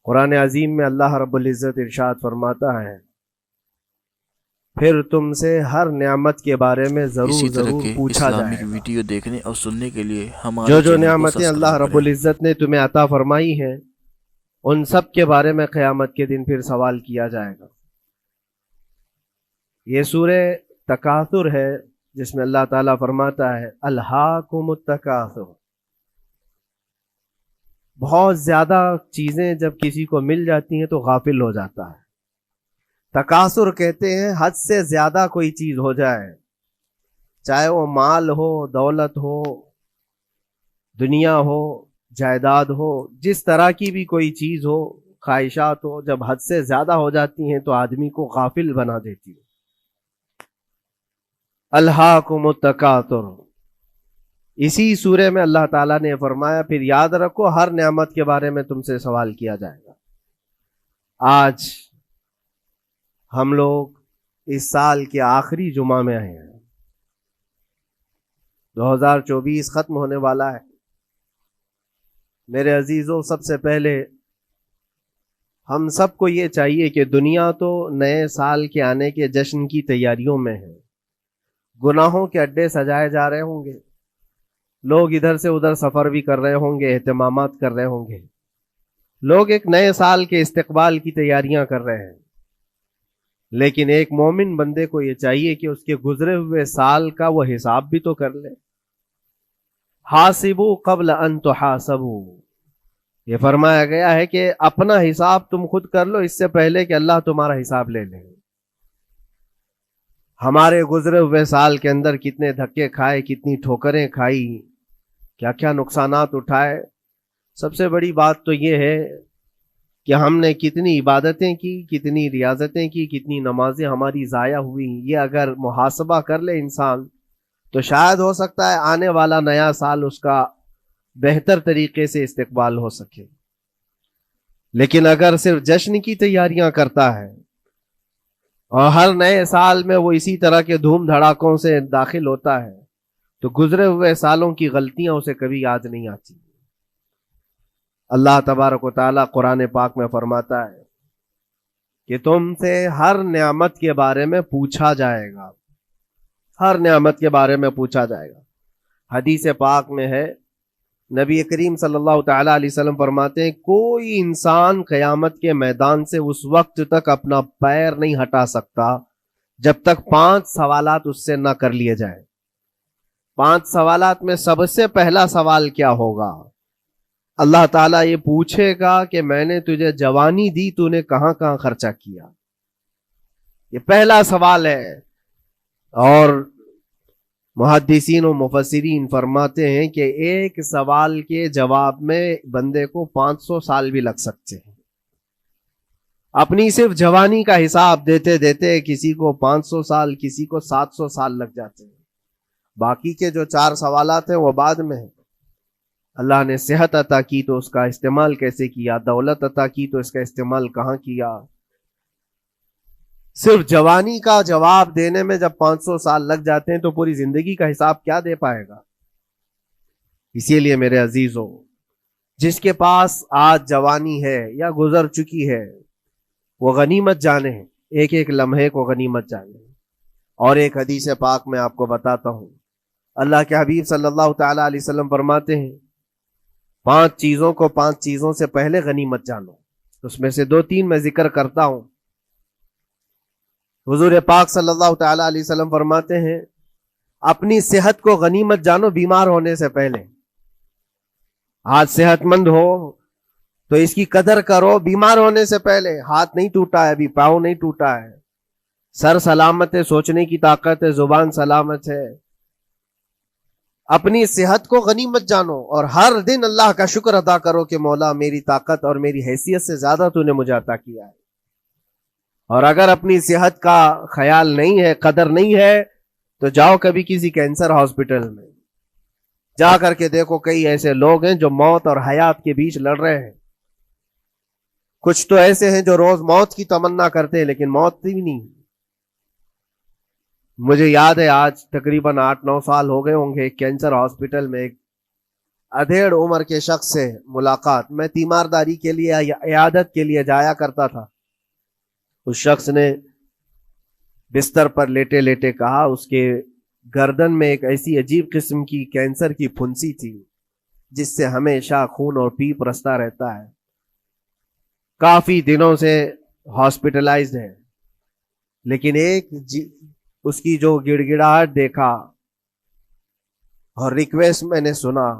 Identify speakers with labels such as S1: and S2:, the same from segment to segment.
S1: قرآن عظیم میں اللہ رب العزت ارشاد فرماتا ہے پھر تم سے ہر نعمت کے بارے میں
S2: اسی طرح
S1: ضرور
S2: کے
S1: پوچھا
S2: اسلامک
S1: جائے گا۔
S2: ویڈیو دیکھنے اور سننے کے لیے ہمارے
S1: جو
S2: چینل کو
S1: نعمتیں
S2: سبسکرائب
S1: اللہ رب
S2: کریں۔
S1: العزت نے تمہیں عطا فرمائی ہیں ان سب کے بارے میں قیامت کے دن پھر سوال کیا جائے گا۔ یہ سورہ تکاثر ہے جس میں اللہ تعالیٰ فرماتا ہے الہاکم التکاثر۔ بہت زیادہ چیزیں جب کسی کو مل جاتی ہیں تو غافل ہو جاتا ہے۔ تکاثر کہتے ہیں حد سے زیادہ کوئی چیز ہو جائے، چاہے وہ مال ہو، دولت ہو، دنیا ہو، جائیداد ہو، جس طرح کی بھی کوئی چیز ہو، خواہشات ہو، جب حد سے زیادہ ہو جاتی ہیں تو آدمی کو غافل بنا دیتی ہے۔ الہاکم التکاثر، اسی سورے میں اللہ تعالیٰ نے فرمایا پھر یاد رکھو ہر نعمت کے بارے میں تم سے سوال کیا جائے گا۔ آج ہم لوگ اس سال کے آخری جمعہ میں آئے ہیں، 2024 ختم ہونے والا ہے۔ میرے عزیزوں، سب سے پہلے ہم سب کو یہ چاہیے کہ دنیا تو نئے سال کے آنے کے جشن کی تیاریوں میں ہے۔ گناہوں کے اڈے سجائے جا رہے ہوں گے، لوگ ادھر سے ادھر سفر بھی کر رہے ہوں گے، اہتمامات کر رہے ہوں گے، لوگ ایک نئے سال کے استقبال کی تیاریاں کر رہے ہیں۔ لیکن ایک مومن بندے کو یہ چاہیے کہ اس کے گزرے ہوئے سال کا وہ حساب بھی تو کر لے۔ حاسبوا قبل ان تحاسبوا، یہ فرمایا گیا ہے کہ اپنا حساب تم خود کر لو اس سے پہلے کہ اللہ تمہارا حساب لے لے۔ ہمارے گزرے ہوئے سال کے اندر کتنے دھکے کھائے، کتنی ٹھوکریں کھائی، کیا کیا نقصانات اٹھائے۔ سب سے بڑی بات تو یہ ہے کہ ہم نے کتنی عبادتیں کی، کتنی ریاضتیں کی، کتنی نمازیں ہماری ضائع ہوئی۔ یہ اگر محاسبہ کر لے انسان تو شاید ہو سکتا ہے آنے والا نیا سال اس کا بہتر طریقے سے استقبال ہو سکے۔ لیکن اگر صرف جشن کی تیاریاں کرتا ہے اور ہر نئے سال میں وہ اسی طرح کے دھوم دھڑاکوں سے داخل ہوتا ہے تو گزرے ہوئے سالوں کی غلطیاں اسے کبھی یاد نہیں آتی۔ اللہ تبارک و تعالیٰ قرآن پاک میں فرماتا ہے کہ تم سے ہر نعمت کے بارے میں پوچھا جائے گا، ہر نعمت کے بارے میں پوچھا جائے گا۔ حدیث پاک میں ہے، نبی کریم صلی اللہ تعالیٰ علیہ وسلم فرماتے ہیں کوئی انسان قیامت کے میدان سے اس وقت تک اپنا پیر نہیں ہٹا سکتا جب تک 5 سوالات اس سے نہ کر لیے جائیں۔ 5 سوالات میں سب سے پہلا سوال کیا ہوگا؟ اللہ تعالیٰ یہ پوچھے گا کہ میں نے تجھے جوانی دی، تو نے کہاں کہاں خرچہ کیا؟ یہ پہلا سوال ہے۔ اور محدثین و مفسرین فرماتے ہیں کہ ایک سوال کے جواب میں بندے کو 500 سال بھی لگ سکتے ہیں۔ اپنی صرف جوانی کا حساب دیتے دیتے کسی کو 500 سال، کسی کو 700 سال لگ جاتے ہیں۔ باقی کے جو 4 سوالات ہیں وہ بعد میں ہیں۔ اللہ نے صحت عطا کی تو اس کا استعمال کیسے کیا، دولت عطا کی تو اس کا استعمال کہاں کیا۔ صرف جوانی کا جواب دینے میں جب 500 سال لگ جاتے ہیں تو پوری زندگی کا حساب کیا دے پائے گا؟ اسی لیے میرے عزیزوں، جس کے پاس آج جوانی ہے یا گزر چکی ہے وہ غنیمت جانے، ایک ایک لمحے کو غنیمت جانے۔ اور ایک حدیث پاک میں آپ کو بتاتا ہوں، اللہ کے حبیب صلی اللہ تعالیٰ علیہ وسلم فرماتے ہیں 5 چیزوں کو 5 چیزوں سے پہلے غنیمت جانو۔ اس میں سے 2-3 میں ذکر کرتا ہوں۔ حضور پاک صلی اللہ تعالیٰ علیہ وسلم فرماتے ہیں اپنی صحت کو غنیمت جانو بیمار ہونے سے پہلے۔ آج صحت مند ہو تو اس کی قدر کرو بیمار ہونے سے پہلے۔ ہاتھ نہیں ٹوٹا ہے ابھی، پاؤں نہیں ٹوٹا ہے، سر سلامت ہے، سوچنے کی طاقت ہے، زبان سلامت ہے۔ اپنی صحت کو غنیمت جانو اور ہر دن اللہ کا شکر ادا کرو کہ مولا میری طاقت اور میری حیثیت سے زیادہ تو نے مجھے عطا کیا ہے۔ اور اگر اپنی صحت کا خیال نہیں ہے، قدر نہیں ہے، تو جاؤ کبھی کسی کینسر ہاسپٹل میں جا کر کے دیکھو، کئی ایسے لوگ ہیں جو موت اور حیات کے بیچ لڑ رہے ہیں۔ کچھ تو ایسے ہیں جو روز موت کی تمنا کرتے ہیں لیکن موت بھی نہیں۔ مجھے یاد ہے آج تقریباً 8-9 سال ہو گئے ہوں گے، ایک کینسر ہاسپٹل میں ایک ادھیڑ عمر کے شخص سے ملاقات، میں تیمارداری کے لیے یا عیادت کے لیے جایا کرتا تھا. اس شخص نے بستر پر لیٹے لیٹے کہا اس کے گردن میں ایک ایسی عجیب قسم کی کینسر کی پھنسی تھی جس سے ہمیشہ خون اور پیپ رستا رہتا ہے. کافی دنوں سے ہاسپٹلائزڈ ہے، لیکن اس کی جو گڑ گڑاہٹ دیکھا اور ریکویسٹ میں نے سنا،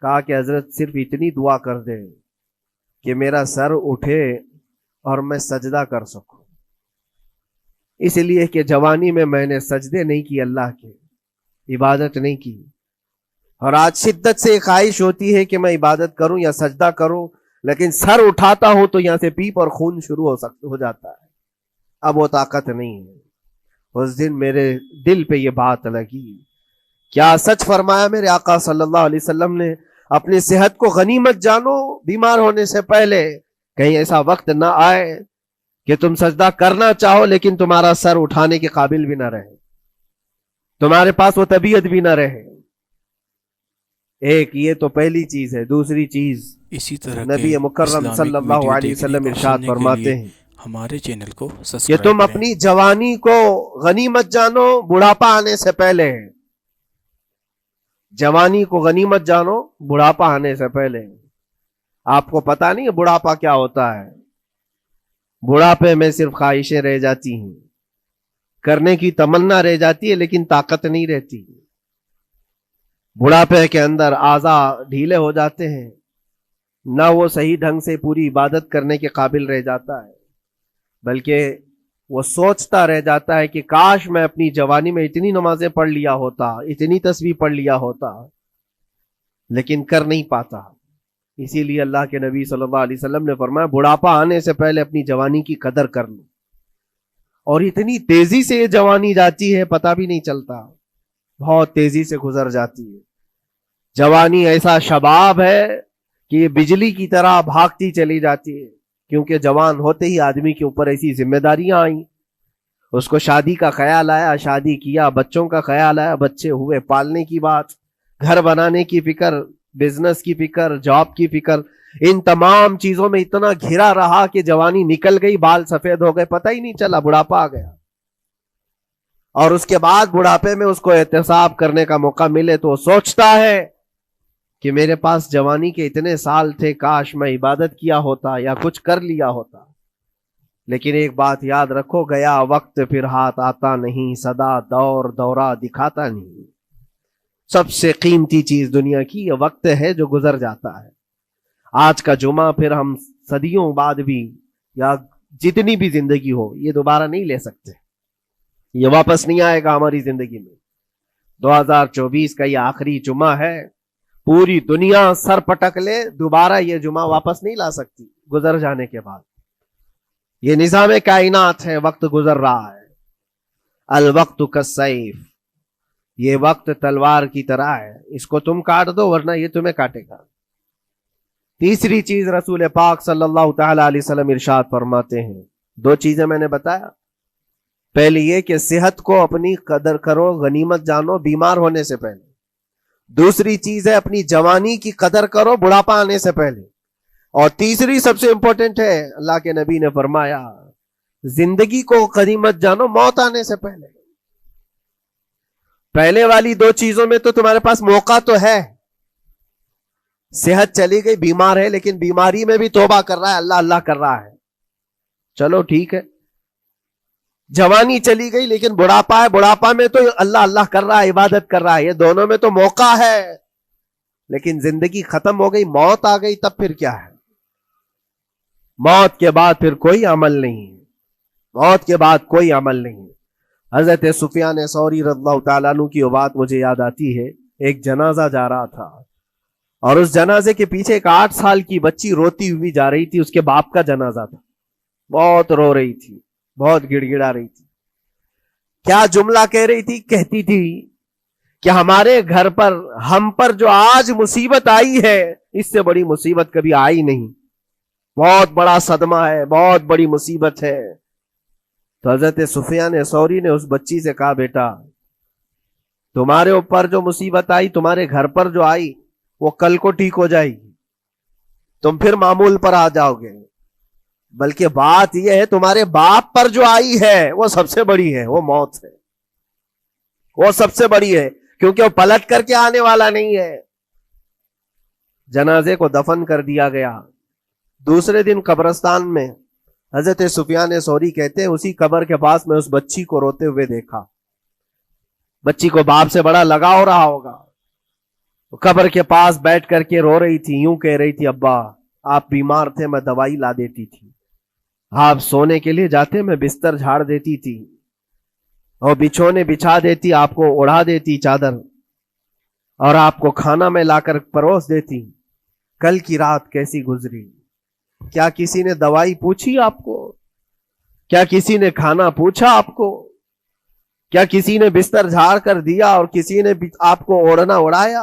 S1: کہا کہ حضرت صرف اتنی دعا کر دے کہ میرا سر اٹھے اور میں سجدہ کر سکوں. اس لیے کہ جوانی میں نے سجدے نہیں کی، اللہ کے عبادت نہیں کی، اور آج شدت سے خواہش ہوتی ہے کہ میں عبادت کروں یا سجدہ کروں، لیکن سر اٹھاتا ہوں تو یہاں سے پیپ اور خون شروع ہو جاتا ہے. اب وہ طاقت نہیں ہے. اس دن میرے دل پہ یہ بات لگی، کیا سچ فرمایا میرے آقا صلی اللہ علیہ وسلم نے، اپنی صحت کو غنیمت جانو بیمار ہونے سے پہلے، کہیں ایسا وقت نہ آئے کہ تم سجدہ کرنا چاہو لیکن تمہارا سر اٹھانے کے قابل بھی نہ رہے، تمہارے پاس وہ طبیعت بھی نہ رہے. ایک یہ تو پہلی چیز ہے. دوسری چیز،
S2: اسی طرح
S1: نبی مکرم صلی اللہ علیہ وسلم ارشاد فرماتے ہیں
S2: ہمارے چینل کو
S1: کہ
S2: سبسکرائب
S1: تم
S2: کریں.
S1: اپنی جوانی کو غنیمت جانو بڑھاپا آنے سے پہلے. جوانی کو غنیمت جانو بڑھاپا آنے سے پہلے. آپ کو پتا نہیں ہے بڑھاپا کیا ہوتا ہے؟ بڑھاپے میں صرف خواہشیں رہ جاتی ہیں، کرنے کی تمنا رہ جاتی ہے لیکن طاقت نہیں رہتی. بڑھاپے کے اندر اعضاء ڈھیلے ہو جاتے ہیں، نہ وہ صحیح ڈھنگ سے پوری عبادت کرنے کے قابل رہ جاتا ہے، بلکہ وہ سوچتا رہ جاتا ہے کہ کاش میں اپنی جوانی میں اتنی نمازیں پڑھ لیا ہوتا، اتنی تسبیح پڑھ لیا ہوتا، لیکن کر نہیں پاتا. اسی لیے اللہ کے نبی صلی اللہ علیہ وسلم نے فرمایا بڑھاپا آنے سے پہلے اپنی جوانی کی قدر کر لو. اور اتنی تیزی سے یہ جوانی جاتی ہے پتہ بھی نہیں چلتا، بہت تیزی سے گزر جاتی ہے. جوانی ایسا شباب ہے کہ یہ بجلی کی طرح بھاگتی چلی جاتی ہے، کیونکہ جوان ہوتے ہی آدمی کے اوپر ایسی ذمہ داریاں آئیں. اس کو شادی کا خیال آیا، شادی کیا، بچوں کا خیال آیا، بچے ہوئے، پالنے کی بات، گھر بنانے کی فکر، بزنس کی فکر، جاب کی فکر. ان تمام چیزوں میں اتنا گھرا رہا کہ جوانی نکل گئی، بال سفید ہو گئے، پتہ ہی نہیں چلا، بڑھاپا آ گیا. اور اس کے بعد بڑھاپے میں اس کو احتساب کرنے کا موقع ملے تو وہ سوچتا ہے کہ میرے پاس جوانی کے اتنے سال تھے، کاش میں عبادت کیا ہوتا یا کچھ کر لیا ہوتا. لیکن ایک بات یاد رکھو، گیا وقت پھر ہاتھ آتا نہیں، سدا دور دورہ دکھاتا نہیں. سب سے قیمتی چیز دنیا کی یہ وقت ہے جو گزر جاتا ہے. آج کا جمعہ پھر ہم صدیوں بعد بھی یا جتنی بھی زندگی ہو یہ دوبارہ نہیں لے سکتے، یہ واپس نہیں آئے گا ہماری زندگی میں. 2024 کا یہ آخری جمعہ ہے، پوری دنیا سر پٹک لے دوبارہ یہ جمعہ واپس نہیں لا سکتی گزر جانے کے بعد. یہ نظام کائنات ہے، وقت گزر رہا ہے. الوقت کالسیف، یہ وقت تلوار کی طرح ہے، اس کو تم کاٹ دو ورنہ یہ تمہیں کاٹے گا. تیسری چیز رسول پاک صلی اللہ تعالی علیہ وسلم ارشاد فرماتے ہیں، دو چیزیں میں نے بتایا. پہلی یہ کہ صحت کو اپنی قدر کرو، غنیمت جانو بیمار ہونے سے پہلے. دوسری چیز ہے اپنی جوانی کی قدر کرو بڑھاپا آنے سے پہلے. اور تیسری سب سے امپورٹنٹ ہے، اللہ کے نبی نے فرمایا زندگی کو غنیمت جانو موت آنے سے پہلے. پہلے والی دو چیزوں میں تو تمہارے پاس موقع تو ہے. صحت چلی گئی، بیمار ہے، لیکن بیماری میں بھی توبہ کر رہا ہے، اللہ اللہ کر رہا ہے، چلو ٹھیک ہے. جوانی چلی گئی لیکن بڑھاپا ہے، بڑھاپا میں تو اللہ اللہ کر رہا ہے، عبادت کر رہا ہے. یہ دونوں میں تو موقع ہے، لیکن زندگی ختم ہو گئی، موت آ گئی، تب پھر کیا ہے؟ موت کے بعد پھر کوئی عمل نہیں، موت کے بعد کوئی عمل نہیں. حضرت سفیان ثوری رضی اللہ تعالیٰ عنہ کی وہ بات مجھے یاد آتی ہے. ایک جنازہ جا رہا تھا اور اس جنازے کے پیچھے ایک 8 سال کی بچی روتی ہوئی جا رہی تھی. اس کے باپ کا جنازہ تھا، بہت رو رہی تھی، بہت گڑ گڑا رہی تھی. کیا جملہ کہہ رہی تھی؟ کہتی تھی کہ ہمارے گھر پر، ہم پر جو آج مصیبت آئی ہے اس سے بڑی مصیبت کبھی آئی نہیں، بہت بڑا صدمہ ہے، بہت بڑی مصیبت ہے. تو حضرت سفیان ثوری نے اس بچی سے کہا بیٹا تمہارے اوپر جو مصیبت آئی، تمہارے گھر پر جو آئی، وہ کل کو ٹھیک ہو جائے گی، تم پھر معمول پر آ جاؤ گے، بلکہ بات یہ ہے تمہارے باپ پر جو آئی ہے وہ سب سے بڑی ہے، وہ موت ہے، وہ سب سے بڑی ہے، کیونکہ وہ پلٹ کر کے آنے والا نہیں ہے۔ جنازے کو دفن کر دیا گیا، دوسرے دن قبرستان میں حضرت سفیان ثوری کہتے ہیں اسی قبر کے پاس میں اس بچی کو روتے ہوئے دیکھا۔ بچی کو باپ سے بڑا لگاؤ رہا ہوگا، قبر کے پاس بیٹھ کر کے رو رہی تھی، یوں کہہ رہی تھی ابا آپ بیمار تھے میں دوائی لا دیتی تھی، آپ سونے کے لیے جاتے میں بستر جھاڑ دیتی تھی اور بچھونے بچھا دیتی، آپ کو اڑا دیتی چادر، اور آپ کو کھانا میں لا کر پروس دیتی۔ کل کی رات کیسی گزری؟ کیا کسی نے دوائی پوچھی آپ کو؟ کیا کسی نے کھانا پوچھا آپ کو؟ کیا کسی نے بستر جھاڑ کر دیا اور کسی نے آپ کو اوڑھنا اڑایا؟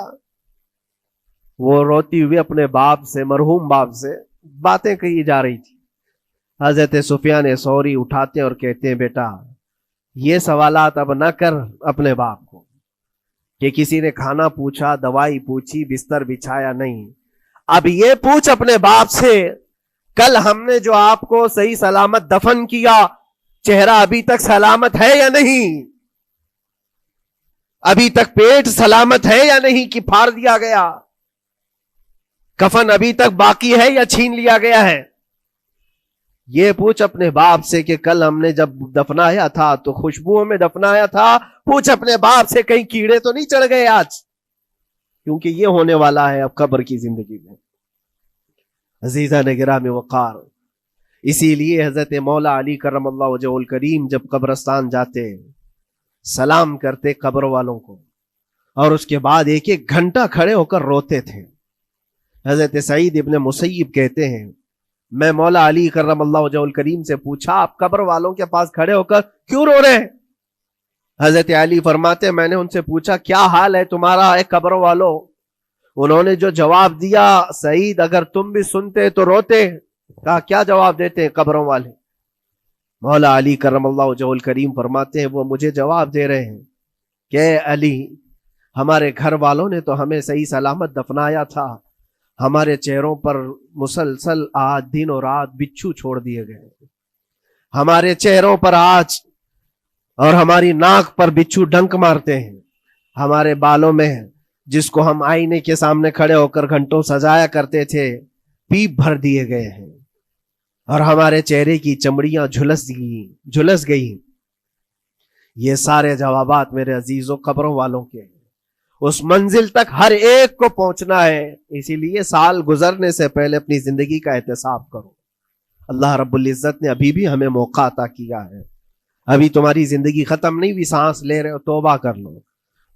S1: وہ روتی ہوئی اپنے باپ سے، مرحوم باپ سے باتیں کہی جا رہی تھی۔ حضرت سفیان ثوری اٹھاتے ہیں اور کہتے ہیں بیٹا یہ سوالات اب نہ کر اپنے باپ کو کہ کسی نے کھانا پوچھا، دوائی پوچھی، بستر بچھایا، نہیں، اب یہ پوچھ اپنے باپ سے کل ہم نے جو آپ کو صحیح سلامت دفن کیا چہرہ ابھی تک سلامت ہے یا نہیں؟ ابھی تک پیٹ سلامت ہے یا نہیں کہ پھاڑ دیا گیا؟ کفن ابھی تک باقی ہے یا چھین لیا گیا ہے؟ یہ پوچھ اپنے باپ سے کہ کل ہم نے جب دفنایا تھا تو خوشبوؤں میں دفنایا تھا، پوچھ اپنے باپ سے کہیں کیڑے تو نہیں چڑھ گئے آج، کیونکہ یہ ہونے والا ہے اب قبر کی زندگی میں۔ عزیزان گرامی وقار، اسی لیے حضرت مولا علی کرم اللہ وجہہ الکریم جب قبرستان جاتے سلام کرتے قبر والوں کو، اور اس کے بعد ایک ایک گھنٹہ کھڑے ہو کر روتے تھے۔ حضرت سعید ابن مسیب کہتے ہیں میں مولا علی کرم اللہ وجہہ الکریم سے پوچھا آپ قبر والوں کے پاس کھڑے ہو کر کیوں رو رہے ہیں؟ حضرت علی فرماتے میں نے ان سے پوچھا کیا حال ہے تمہارا اے قبر والوں؟ انہوں نے جو جواب دیا سعید اگر تم بھی سنتے تو روتے۔ کہا کیا جواب دیتے ہیں قبروں والے؟ مولا علی کرم اللہ وجہہ الکریم فرماتے ہیں وہ مجھے جواب دے رہے ہیں کہ اے علی ہمارے گھر والوں نے تو ہمیں صحیح سلامت دفنایا تھا، ہمارے چہروں پر مسلسل آج دن اور رات بچھو چھوڑ دیے گئے، ہمارے چہروں پر آج اور ہماری ناک پر بچھو ڈنک مارتے ہیں، ہمارے بالوں میں جس کو ہم آئینے کے سامنے کھڑے ہو کر گھنٹوں سجایا کرتے تھے پیپ بھر دیے گئے ہیں، اور ہمارے چہرے کی چمڑیاں جھلس گئی۔ یہ سارے جوابات میرے عزیزوں قبروں والوں کے ہیں۔ اس منزل تک ہر ایک کو پہنچنا ہے، اسی لیے سال گزرنے سے پہلے اپنی زندگی کا احتساب کرو۔ اللہ رب العزت نے ابھی بھی ہمیں موقع عطا کیا ہے، ابھی تمہاری زندگی ختم نہیں ہوئی، سانس لے رہے ہو، توبہ کر لو،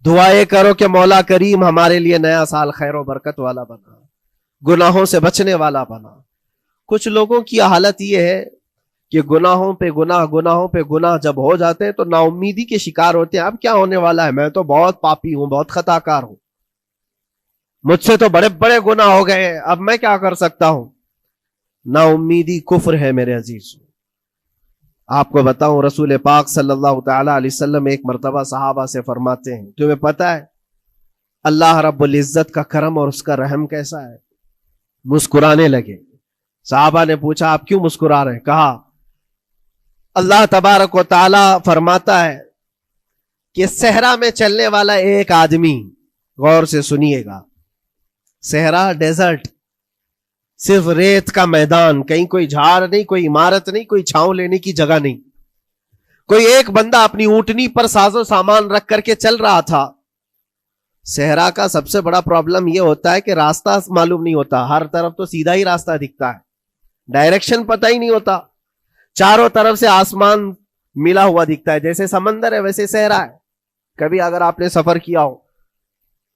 S1: دعائیں کرو کہ مولا کریم ہمارے لیے نیا سال خیر و برکت والا بنا، گناہوں سے بچنے والا بنا۔ کچھ لوگوں کی حالت یہ ہے کہ گناہوں پہ گناہ جب ہو جاتے ہیں تو نا امیدی کے شکار ہوتے ہیں، اب کیا ہونے والا ہے، میں تو بہت پاپی ہوں، بہت خطا کار ہوں، مجھ سے تو بڑے بڑے گناہ ہو گئے ہیں، اب میں کیا کر سکتا ہوں؟ نا امیدی کفر ہے میرے عزیز۔ آپ کو بتاؤں رسول پاک صلی اللہ تعالی علیہ وسلم ایک مرتبہ صحابہ سے فرماتے ہیں تمہیں پتہ ہے اللہ رب العزت کا کرم اور اس کا رحم کیسا ہے؟ مسکرانے لگے۔ صحابہ نے پوچھا آپ کیوں مسکرا رہے ہیں؟ کہا اللہ تبارک و تعالی فرماتا ہے کہ صحرا میں چلنے والا ایک آدمی، غور سے سنیے گا، صحرا ڈیزرٹ، صرف ریت کا میدان، کہیں کوئی جھاڑ نہیں، کوئی عمارت نہیں، کوئی چھاؤں لینے کی جگہ نہیں، کوئی ایک بندہ اپنی اونٹنی پر ساز و سامان رکھ کر کے چل رہا تھا۔ صحرا کا سب سے بڑا پرابلم یہ ہوتا ہے کہ راستہ معلوم نہیں ہوتا، ہر طرف تو سیدھا ہی راستہ دکھتا ہے، ڈائریکشن پتہ ہی نہیں ہوتا، چاروں طرف سے آسمان ملا ہوا دکھتا ہے، جیسے سمندر ہے ویسے صحرا ہے۔ کبھی اگر آپ نے سفر کیا ہو،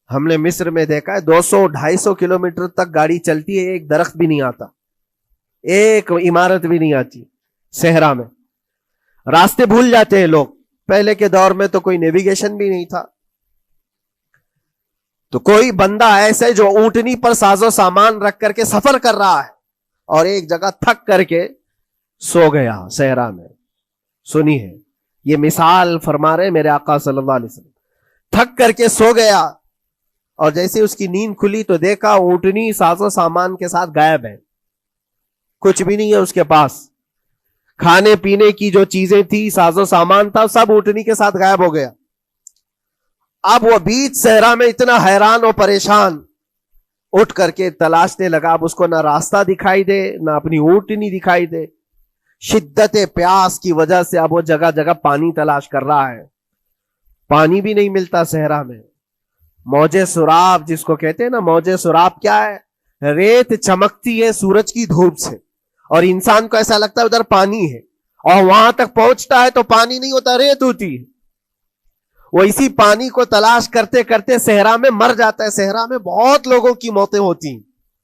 S1: ہم نے مصر میں دیکھا ہے 200-250 کلومیٹر تک گاڑی چلتی ہے، ایک درخت بھی نہیں آتا، ایک عمارت بھی نہیں آتی صحرا میں، راستے بھول جاتے ہیں لوگ۔ پہلے کے دور میں تو کوئی نیویگیشن بھی نہیں تھا، تو کوئی بندہ ایسے جو اونٹنی پر ساز و سامان رکھ کر کے سفر کر رہا ہے اور ایک جگہ تھک کر کے سو گیا صحرا میں۔ سنی ہے یہ مثال فرما رہے میرے آقا صلی اللہ علیہ وسلم، تھک کر کے سو گیا اور جیسے اس کی نیند کھلی تو دیکھا اونٹنی ساز و سامان کے ساتھ غائب ہے، کچھ بھی نہیں ہے اس کے پاس، کھانے پینے کی جو چیزیں تھی، ساز و سامان تھا، سب اونٹنی کے ساتھ غائب ہو گیا۔ اب وہ بیچ صحرا میں اتنا حیران اور پریشان، اٹھ کر کے تلاشنے لگا۔ اب اس کو نہ راستہ دکھائی دے، نہ اپنی اونٹنی دکھائی دے۔ شدت پیاس کی وجہ سے اب وہ جگہ جگہ پانی تلاش کر رہا ہے، پانی بھی نہیں ملتا صحرا میں۔ موج سراب جس کو کہتے ہیں نا، موج سراب کیا ہے؟ ریت چمکتی ہے سورج کی دھوپ سے، اور انسان کو ایسا لگتا ہے ادھر پانی ہے، اور وہاں تک پہنچتا ہے تو پانی نہیں ہوتا، ریت ہوتی ہے۔ وہ اسی پانی کو تلاش کرتے کرتے صحرا میں مر جاتا ہے۔ صحرا میں بہت لوگوں کی موتیں ہوتی ہیں،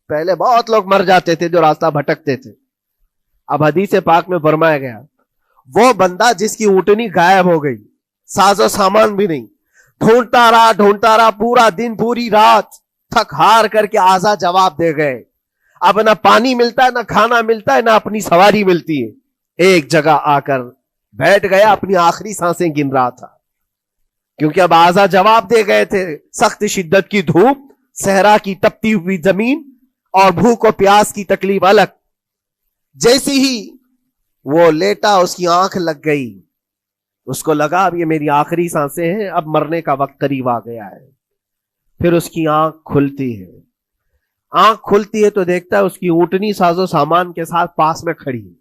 S1: پہلے بہت لوگ مر جاتے تھے جو راستہ بھٹکتے تھے۔ اب حدیث پاک میں فرمایا گیا وہ بندہ جس کی اونٹنی غائب ہو گئی، ساز و سامان بھی نہیں، ڈھونڈتا رہا پورا دن پوری رات، تھک ہار کر کے آزا جواب دے گئے۔ اب نہ پانی ملتا ہے، نہ کھانا ملتا ہے، نہ اپنی سواری ملتی ہے۔ ایک جگہ آ کر بیٹھ گیا، اپنی آخری سانسیں گن رہا تھا، کیونکہ اب آزا جواب دے گئے تھے۔ سخت شدت کی دھوپ، صحرا کی تپتی ہوئی زمین، اور بھوک و پیاس کی تکلیف الگ۔ جیسی ہی وہ لیٹا اس کی آنکھ لگ گئی، اس کو لگا اب یہ میری آخری سانسیں ہیں، اب مرنے کا وقت قریب آ گیا ہے۔ پھر اس کی آنکھ کھلتی ہے، آنکھ کھلتی ہے تو دیکھتا ہے اس کی اونٹنی ساز و سامان کے ساتھ پاس میں کھڑی ہے،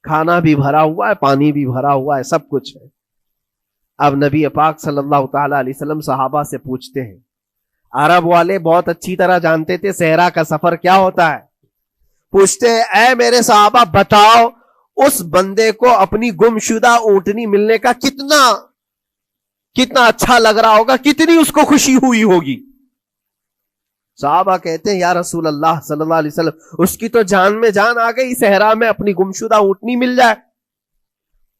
S1: کھانا بھی بھرا ہوا ہے، پانی بھی بھرا ہوا ہے، سب کچھ ہے۔ اب نبی پاک صلی اللہ تعالی علیہ وسلم صحابہ سے پوچھتے ہیں، عرب والے بہت اچھی طرح جانتے تھے صحرا کا سفر کیا ہوتا ہے، پوچھتے ہیں اے میرے صحابہ بتاؤ اس بندے کو اپنی گمشدہ اونٹنی ملنے کا کتنا اچھا لگ رہا ہوگا، کتنی اس کو خوشی ہوئی ہوگی۔ صحابہ کہتے ہیں یا رسول اللہ صلی اللہ علیہ وسلم اس کی تو جان میں جان آ گئی، صحرا میں اپنی گمشدہ اونٹنی مل جائے،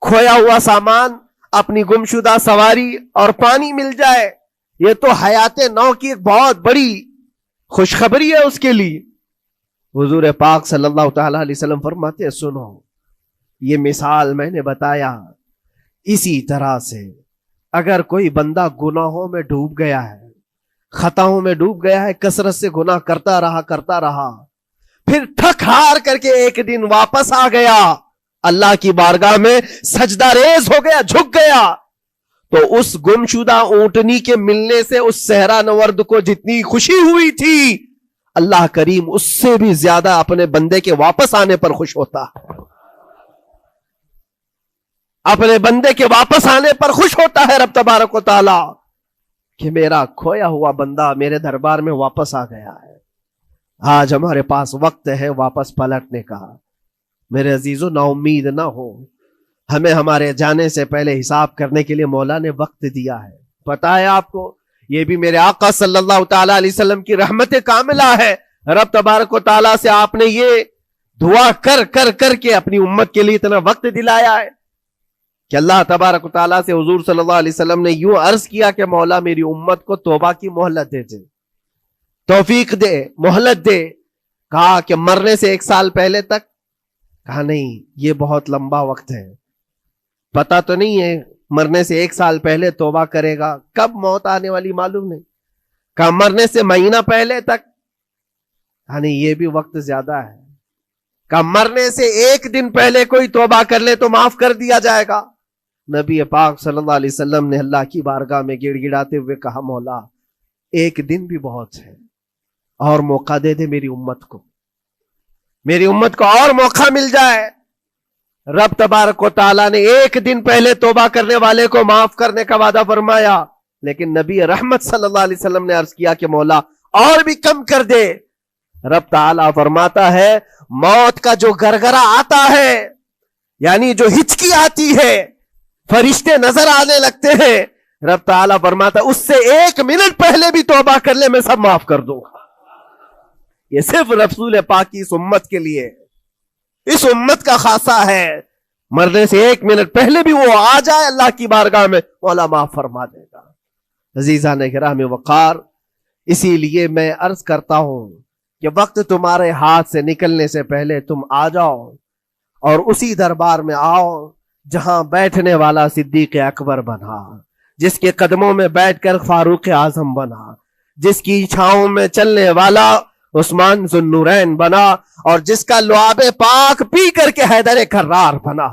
S1: کھویا ہوا سامان، اپنی گمشدہ سواری اور پانی مل جائے، یہ تو حیات نو کی ایک بہت بڑی خوشخبری ہے اس کے لیے۔ حضور پاک صلی اللہ تعالی علیہ وسلم فرماتے ہیں سنو، یہ مثال میں نے بتایا، اسی طرح سے اگر کوئی بندہ گناہوں میں ڈوب گیا ہے، خطاؤں میں ڈوب گیا ہے، کثرت سے گناہ کرتا رہا، پھر تھک ہار کر کے ایک دن واپس آ گیا، اللہ کی بارگاہ میں سجدہ ریز ہو گیا، جھک گیا، تو اس گمشدہ اونٹنی کے ملنے سے اس صحرا نورد کو جتنی خوشی ہوئی تھی، اللہ کریم اس سے بھی زیادہ اپنے بندے کے واپس آنے پر خوش ہوتا ہے، اپنے بندے کے واپس آنے پر خوش ہوتا ہے رب تبارک و تعالی کہ میرا کھویا ہوا بندہ میرے دربار میں واپس آ گیا ہے۔ آج ہمارے پاس وقت ہے واپس پلٹنے کا۔ میرے عزیزو نا امید نہ ہو، ہمیں ہمارے جانے سے پہلے حساب کرنے کے لیے مولا نے وقت دیا ہے۔ پتا ہے آپ کو، یہ بھی میرے آقا صلی اللہ تعالی علیہ وسلم کی رحمت کاملہ ہے، رب تبارک و تعالیٰ سے آپ نے یہ دعا کر کر کر کے اپنی امت کے لیے اتنا وقت دلایا ہے کہ اللہ تبارک و تعالیٰ سے حضور صلی اللہ علیہ وسلم نے یوں عرض کیا کہ مولا میری امت کو توبہ کی مہلت دے دے، توفیق دے، مہلت دے۔ کہا کہ مرنے سے 1 سال پہلے تک؟ کہا نہیں، یہ بہت لمبا وقت ہے، پتا تو نہیں ہے مرنے سے 1 سال پہلے توبہ کرے گا، کب موت آنے والی معلوم نہیں۔ کہا مرنے سے مہینہ پہلے تک؟ کہا نہیں، یہ بھی وقت زیادہ ہے۔ کہا مرنے سے 1 دن پہلے کوئی توبہ کر لے تو معاف کر دیا جائے گا۔ نبی پاک صلی اللہ علیہ وسلم نے اللہ کی بارگاہ میں گڑ گڑاتے ہوئے کہا مولا 1 دن بھی بہت ہے، اور موقع دے دے میری امت کو، میری امت کو اور موقع مل جائے۔ رب تبارک و تعالیٰ نے 1 دن پہلے توبہ کرنے والے کو معاف کرنے کا وعدہ فرمایا، لیکن نبی رحمت صلی اللہ علیہ وسلم نے عرض کیا کہ مولا اور بھی کم کر دے۔ رب تعالیٰ فرماتا ہے موت کا جو گرگرا آتا ہے، یعنی جو ہچکی آتی ہے، فرشتے نظر آنے لگتے ہیں، رب تعالیٰ فرماتا ہے اس سے 1 منٹ پہلے بھی توبہ کر لے میں سب معاف کر دوں گا۔ یہ صرف رسول پاک کی اس امت کے لیے، اس امت کا خاصہ ہے، مرنے سے 1 منٹ پہلے بھی وہ آ جائے اللہ کی بارگاہ میں، مولا معاف فرما دے گا۔ عزیزان گرام وقار، اسی لیے میں عرض کرتا ہوں کہ وقت تمہارے ہاتھ سے نکلنے سے پہلے تم آ جاؤ اور اسی دربار میں آؤ جہاں بیٹھنے والا صدیق اکبر بنا، جس کے قدموں میں بیٹھ کر فاروق اعظم بنا، جس کی چھاؤں میں چلنے والا عثمان ذو النورین بنا، اور جس کا لعاب پاک پی کر کے حیدر کرار بنا۔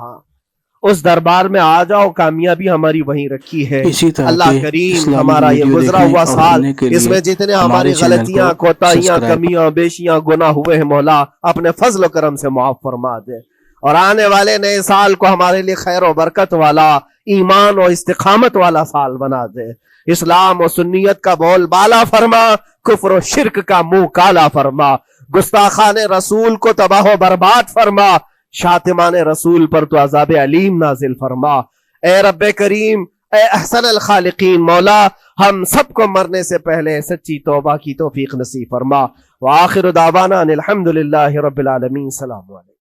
S1: اس دربار میں آ جاؤ، کامیابی ہماری وہیں رکھی ہے۔
S2: اسی طرح
S1: اللہ
S2: کے
S1: کریم
S2: اسلامی
S1: ہمارا یہ
S2: ویڈیو
S1: گزرا
S2: دیکھنے
S1: ہوا
S2: اور
S1: سال،
S2: سننے کے لیے
S1: اس میں جتنے
S2: ہمارے
S1: ہماری
S2: چینل کو
S1: غلطیاں، کوتاہیاں،
S2: سبسکرائب
S1: کمیاں، بیشیاں، گناہ ہوئے ہیں، مولا اپنے فضل و کرم سے معاف فرما دے، اور آنے والے نئے سال کو ہمارے لیے خیر و برکت والا، ایمان و استقامت والا سال بنا دے۔ اسلام و سنیت کا بول بالا فرما، کفر و شرک کا منہ کالا فرما، گستاخان رسول کو تباہ و برباد فرما، شاتمان رسول پر تو عذاب علیم نازل فرما۔ اے رب کریم، اے احسن الخالقین، مولا ہم سب کو مرنے سے پہلے سچی توبہ کی توفیق نصیب فرما۔ وآخر دعوانا ان الحمدللہ رب العالمین۔ السلام علیکم۔